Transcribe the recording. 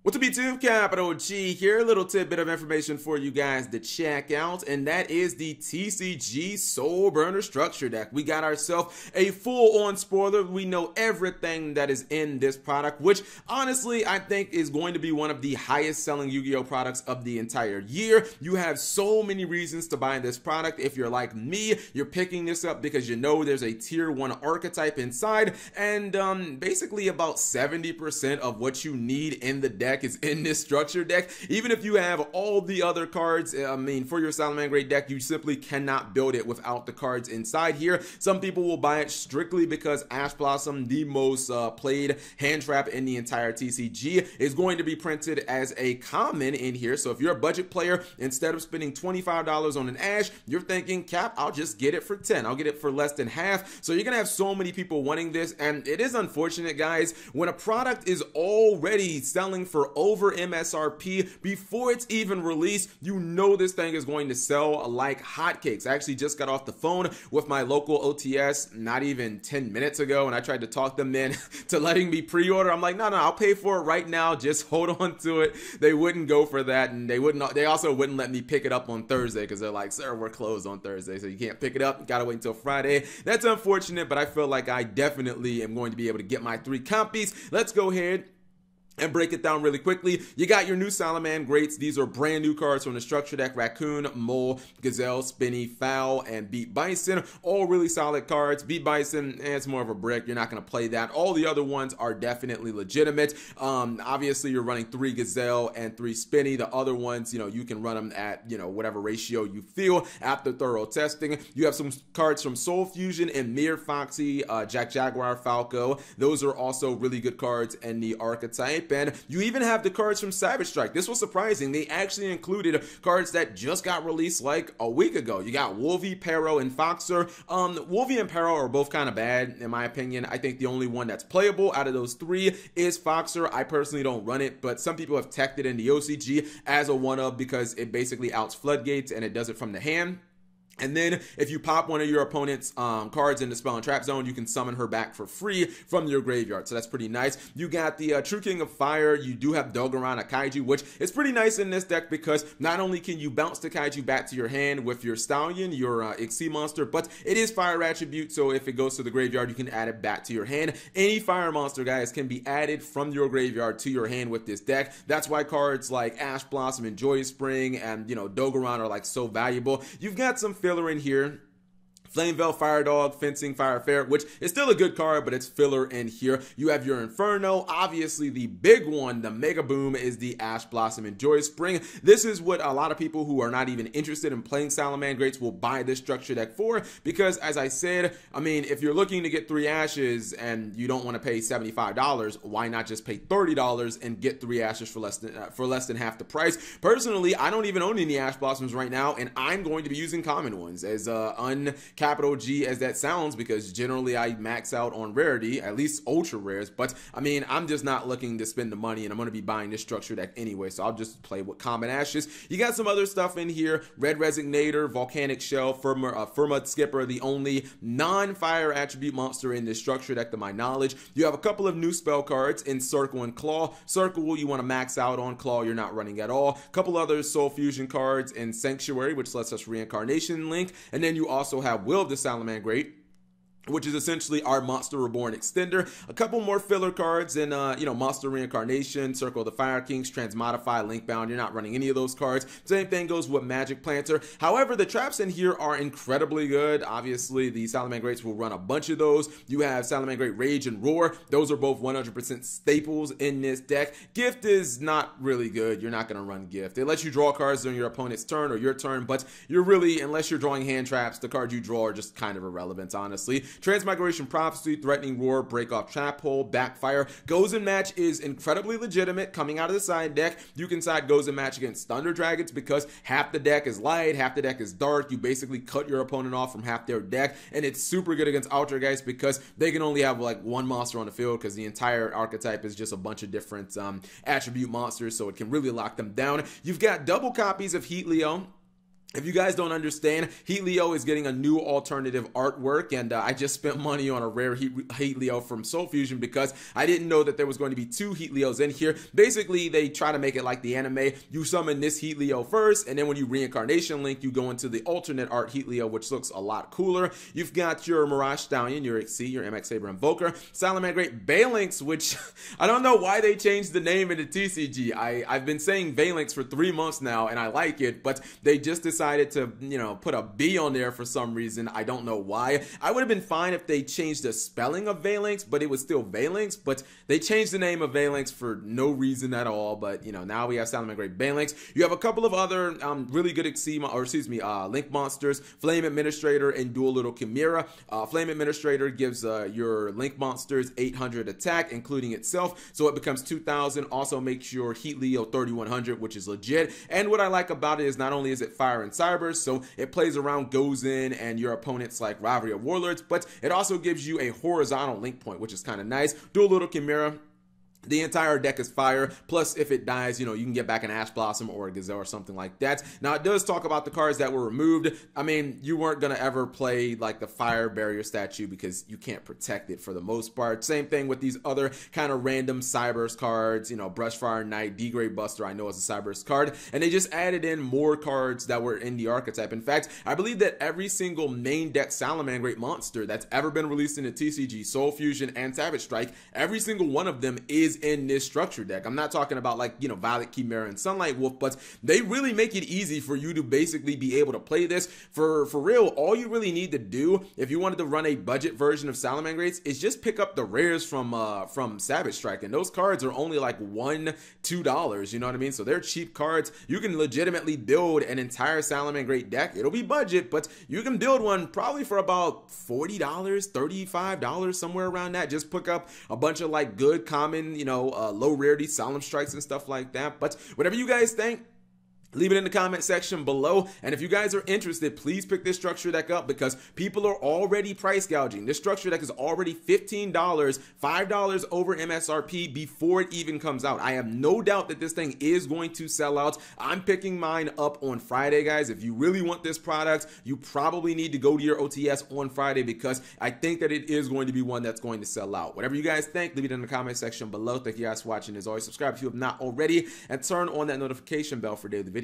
What's up YouTube, Capital G here, a little tidbit of information for you guys to check out, and that is the TCG Soulburner structure deck. We got ourselves a full-on spoiler. We know everything that is in this product, which honestly I think is going to be one of the highest selling Yu-Gi-Oh products of the entire year. You have so many reasons to buy this product. If you're like me, you're picking this up because you know there's a tier 1 archetype inside, and basically about 70% of what you need in the deck is in this structure deck. Even if you have all the other cards, I mean, for your Salamangreat deck, you simply cannot build it without the cards inside here. Some people will buy it strictly because Ash Blossom, the most played hand trap in the entire TCG, is going to be printed as a common in here. So if you're a budget player, instead of spending $25 on an Ash, you're thinking, Cap, I'll just get it for 10. I'll get it for less than half. So you're gonna have so many people wanting this, and it is unfortunate, guys, when a product is already selling for over MSRP before it's even released, you know this thing is going to sell like hotcakes. I actually just got off the phone with my local OTS not even 10 minutes ago, and I tried to talk them in to letting me pre-order. I'm like, no, I'll pay for it right now. Just hold on to it. They wouldn't go for that, and they also wouldn't let me pick it up on Thursday because they're like, sir, we're closed on Thursday, so you can't pick it up. You gotta wait until Friday. That's unfortunate, but I feel like I definitely am going to be able to get my 3 copies. Let's go ahead and break it down really quickly. You got your new Salamangreats. These are brand new cards from the structure deck. Raccoon, Mole, Gazelle, Spinny, Fowl, and Beat Bison. All really solid cards. Beat Bison, it's more of a brick. You're not going to play that. All the other ones are definitely legitimate. Obviously, you're running 3 Gazelle and 3 Spinny. The other ones, you can run them at, whatever ratio you feel after thorough testing. You have some cards from Soul Fusion and Mir Foxy, Jack Jaguar, Falco. Those are also really good cards in the archetype. And you even have the cards from Savage Strike. This was surprising. They actually included cards that just got released like a week ago. You got Wolvie, Pero, and Foxer. Wolvie and Pero are both kind of bad, in my opinion. I think the only one that's playable out of those 3 is Foxer. I personally don't run it, but some people have teched it in the OCG as a one-of because it basically outs Floodgates and it does it from the hand. And then if you pop one of your opponent's cards in the Spell and Trap Zone, you can summon her back for free from your graveyard. So that's pretty nice. You got the True King of Fire. You do have Dogoran, a Kaiju, which is pretty nice in this deck because not only can you bounce the Kaiju back to your hand with your Stallion, your Ixie monster, but it is fire attribute. So if it goes to the graveyard, you can add it back to your hand. Any fire monster, guys, can be added from your graveyard to your hand with this deck. That's why cards like Ash Blossom and Joyous Spring and, Dogoran are like so valuable. You've got some filler in here. Flamevale, Fire Dog, Fencing, Fire Fair, which is still a good card, but it's filler in here. You have your Inferno. Obviously, the big one, the Mega Boom, is the Ash Blossom and Joyous Spring. This is what a lot of people who are not even interested in playing Salamangreats will buy this structure deck for, because as I said, I mean, if you're looking to get 3 Ashes and you don't want to pay $75, why not just pay $30 and get 3 Ashes for less than half the price? Personally, I don't even own any Ash Blossoms right now, and I'm going to be using common ones as capital G as that sounds, because generally I max out on rarity, at least ultra rares. But I mean, I'm just not looking to spend the money, and I'm going to be buying this structure deck anyway, so I'll just play with common Ashes. You got some other stuff in here: Red Resignator, Volcanic Shell, Firmud Skipper, the only non-fire attribute monster in this structure deck to my knowledge. You have a couple of new spell cards in Circle and Claw. Circle you want to max out on. Claw you're not running at all. A couple other Soul Fusion cards in Sanctuary, which lets us Reincarnation Link, and then you also have Will of the Salamangreat, which is essentially our Monster Reborn extender. A couple more filler cards in, Monster Reincarnation, Circle of the Fire Kings, Transmodify, Linkbound. You're not running any of those cards. Same thing goes with Magic Planter. However, the traps in here are incredibly good. Obviously, the Salamangreats will run a bunch of those. You have Salamangreat Rage and Roar. Those are both 100% staples in this deck. Gift is not really good. You're not going to run Gift. It lets you draw cards during your opponent's turn or your turn, but you're really, unless you're drawing hand traps, the cards you draw are just kind of irrelevant, honestly. Transmigration Prophecy, Threatening Roar, Break Off Trap Hole, Backfire. Goes and Match is incredibly legitimate coming out of the side deck. You can side Goes and Match against Thunder Dragons because half the deck is light, half the deck is dark. You basically cut your opponent off from half their deck, and it's super good against Altergeist because they can only have like 1 monster on the field because the entire archetype is just a bunch of different attribute monsters, so it can really lock them down. You've got double copies of Heat Leo. If you guys don't understand, Heat Leo is getting a new alternative artwork, and I just spent money on a rare Heat Leo from Soul Fusion because I didn't know that there was going to be two Heat Leos in here. Basically, they try to make it like the anime. You summon this Heat Leo first, and then when you reincarnation link, you go into the alternate art Heat Leo, which looks a lot cooler. You've got your Mirage Stallion, your XC, your MX Saber Invoker, Salamangreat Balinx, which I don't know why they changed the name into TCG. I've been saying Balinx for 3 months now, and I like it, but they just decided to, you know, put a B on there for some reason. I don't know why. I would have been fine if they changed the spelling of Balinx, but it was still Balinx. But they changed the name of Balinx for no reason at all. But, you know, now we have Salamangreat Balinx. You have a couple of other really good Link monsters, Flame Administrator and Dual Little Chimera. Flame Administrator gives your Link monsters 800 attack, including itself, so it becomes 2,000. Also makes your Heat Leo 3,100, which is legit. And what I like about it is not only is it fire and cyber, so it plays around Gozen and your opponents like Rivalry of Warlords, but it also gives you a horizontal link point, which is kind of nice. Dual Little Chimera. The entire deck is fire, plus if it dies, you know, you can get back an Ash Blossom or a Gazelle or something like that. Now, it does talk about the cards that were removed. I mean, you weren't going to ever play, like, the Fire Barrier statue because you can't protect it for the most part. Same thing with these other kind of random Cyberse cards, you know, Brushfire Knight, D-Grade Buster, I know is a Cyberse card, and they just added in more cards that were in the archetype. In fact, I believe that every single main deck Salamangreat monster that's ever been released in the TCG, Soul Fusion, and Savage Strike, every single one of them is in this structure deck. I'm not talking about, like, you know, Violet Chimera and Sunlight Wolf, but they really make it easy for you to basically be able to play this. For real, all you really need to do if you wanted to run a budget version of Salamangreats is just pick up the rares from Savage Strike, and those cards are only like $1-2, you know what I mean? So they're cheap cards. You can legitimately build an entire Salamangreat deck. It'll be budget, but you can build one probably for about $40, $35, somewhere around that. Just pick up a bunch of, like, good common, you know, low rarity Solemn Strikes and stuff like that. But whatever you guys think, leave it in the comment section below. And if you guys are interested, please pick this structure deck up because people are already price gouging. This structure deck is already $15, $5 over MSRP before it even comes out. I have no doubt that this thing is going to sell out. I'm picking mine up on Friday, guys. If you really want this product, you probably need to go to your OTS on Friday because I think that it is going to be one that's going to sell out. Whatever you guys think, leave it in the comment section below. Thank you guys for watching. As always, subscribe if you have not already and turn on that notification bell for daily videos.